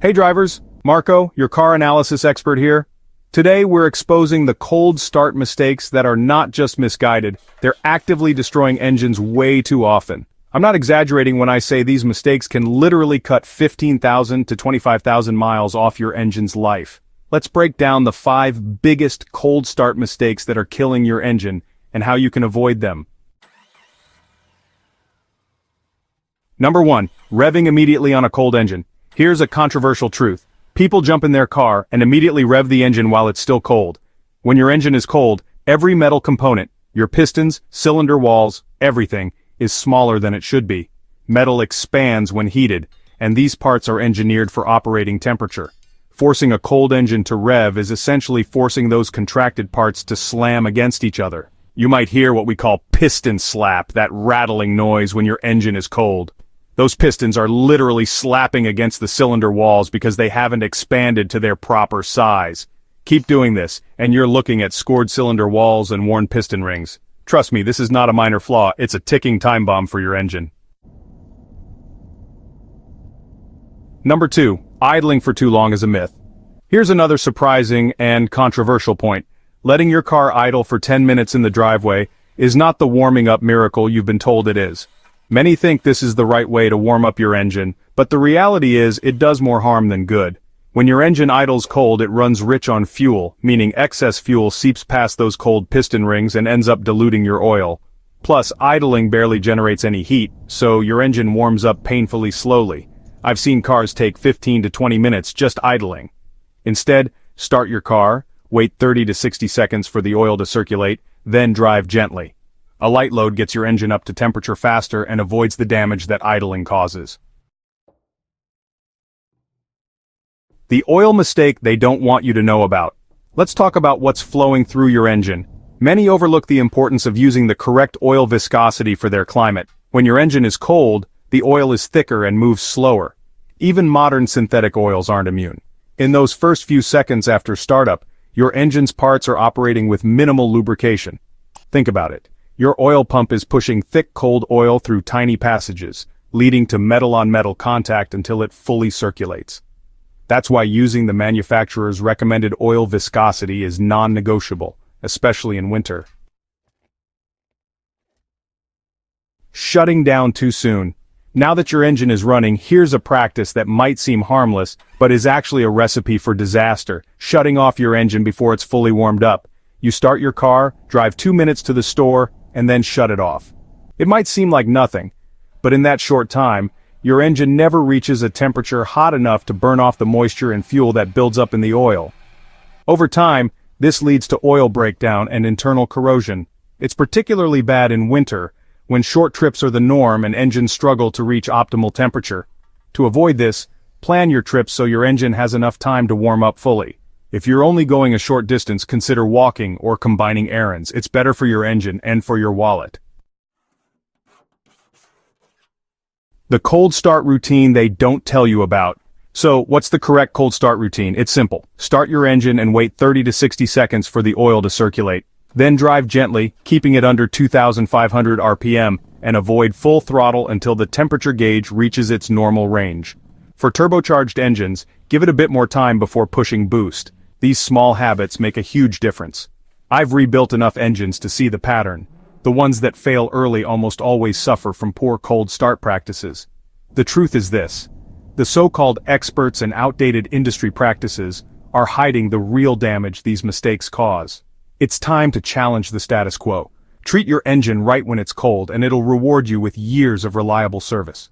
Hey drivers, Marco, your car analysis expert here. Today we're exposing the cold start mistakes that are not just misguided, they're actively destroying engines way too often. I'm not exaggerating when I say these mistakes can literally cut 15,000 to 25,000 miles off your engine's life. Let's break down the 5 biggest cold start mistakes that are killing your engine and how you can avoid them. Number 1. Revving immediately on a cold engine. Here's a controversial truth. People jump in their car and immediately rev the engine while it's still cold. When your engine is cold, every metal component, your pistons, cylinder walls, everything, is smaller than it should be. Metal expands when heated, and these parts are engineered for operating temperature. Forcing a cold engine to rev is essentially forcing those contracted parts to slam against each other. You might hear what we call piston slap, that rattling noise when your engine is cold. Those pistons are literally slapping against the cylinder walls because they haven't expanded to their proper size. Keep doing this, and you're looking at scored cylinder walls and worn piston rings. Trust me, this is not a minor flaw, it's a ticking time bomb for your engine. Number 2. Idling for too long is a myth. Here's another surprising and controversial point. Letting your car idle for 10 minutes in the driveway is not the warming up miracle you've been told it is. Many think this is the right way to warm up your engine, but the reality is it does more harm than good. When your engine idles cold, it runs rich on fuel, meaning excess fuel seeps past those cold piston rings and ends up diluting your oil. Plus, idling barely generates any heat, so your engine warms up painfully slowly. I've seen cars take 15 to 20 minutes just idling. Instead, start your car, wait 30 to 60 seconds for the oil to circulate, then drive gently. A light load gets your engine up to temperature faster and avoids the damage that idling causes. The oil mistake they don't want you to know about. Let's talk about what's flowing through your engine. Many overlook the importance of using the correct oil viscosity for their climate. When your engine is cold, the oil is thicker and moves slower. Even modern synthetic oils aren't immune. In those first few seconds after startup, your engine's parts are operating with minimal lubrication. Think about it. Your oil pump is pushing thick cold oil through tiny passages, leading to metal-on-metal contact until it fully circulates. That's why using the manufacturer's recommended oil viscosity is non-negotiable, especially in winter. Shutting down too soon. Now that your engine is running, here's a practice that might seem harmless, but is actually a recipe for disaster: shutting off your engine before it's fully warmed up. You start your car, drive 2 minutes to the store, and then shut it off. It might seem like nothing, but in that short time, your engine never reaches a temperature hot enough to burn off the moisture and fuel that builds up in the oil. Over time, this leads to oil breakdown and internal corrosion. It's particularly bad in winter, when short trips are the norm and engines struggle to reach optimal temperature. To avoid this, plan your trips so your engine has enough time to warm up fully. If you're only going a short distance, consider walking or combining errands. It's better for your engine and for your wallet. The cold start routine they don't tell you about. So, what's the correct cold start routine? It's simple. Start your engine and wait 30 to 60 seconds for the oil to circulate. Then drive gently, keeping it under 2,500 RPM, and avoid full throttle until the temperature gauge reaches its normal range. For turbocharged engines, give it a bit more time before pushing boost. These small habits make a huge difference. I've rebuilt enough engines to see the pattern. The ones that fail early almost always suffer from poor cold start practices. The truth is this: the so-called experts and outdated industry practices are hiding the real damage these mistakes cause. It's time to challenge the status quo. Treat your engine right when it's cold and it'll reward you with years of reliable service.